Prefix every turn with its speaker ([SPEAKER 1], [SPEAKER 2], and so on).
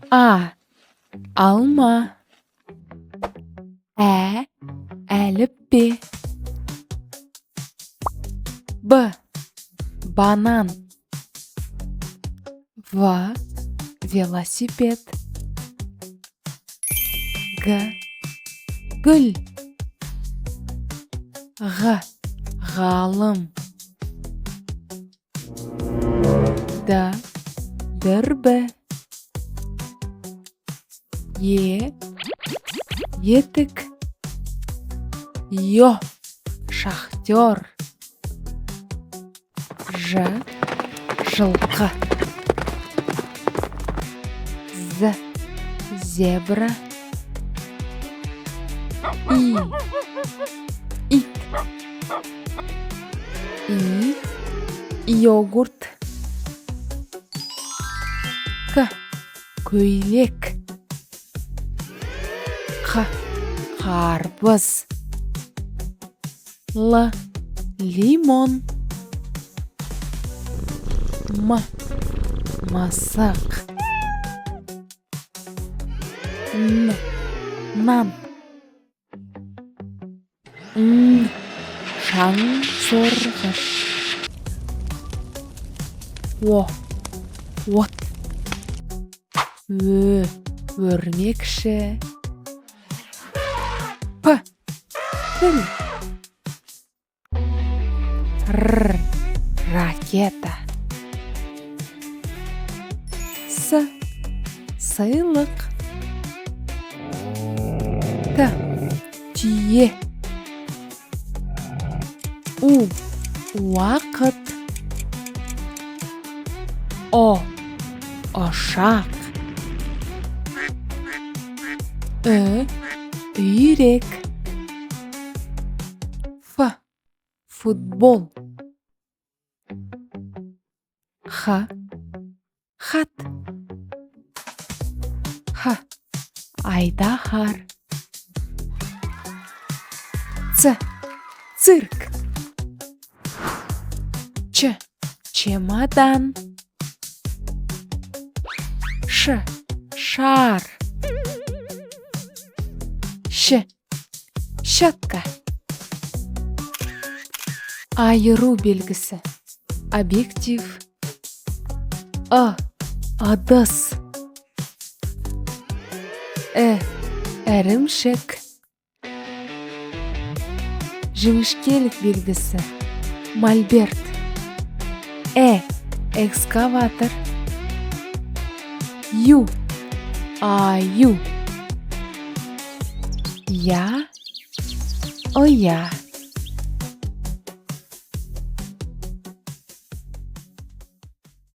[SPEAKER 1] А. Алма. Әліппе. Б. Банан. В. Велосипед. Г. Гүл. Г. Ғалым. Д. Дірбі. Е. Етік. Ё. Шахтер. Ж. Жылқы. З. Зебра. И. Ит. И. Йогурт. К. Көйлек. Қ. Қарбыз. Л. Лимон. М. Мысық. Н. Нан. Ң. Шаң сорғыш. О. От. Ö. Өрмекші. П. Піл. Р. Ракета. С. Сыйлық. Т. Түйе. У. Уақыт. О. Ошақ. Ö. Үйрек. Ф. Футбол. Х. Хат. Х. Айдаһар. Ц. Цирк. Ч. Чемодан. Ш. Шар. Щ. Щетка. Айыру белгісі. Объектив. Ыдыс. Ірімшік. Жіңішкелік белгісі. Мольберт. Экскаватор. Ю. Аю. Я. Оя.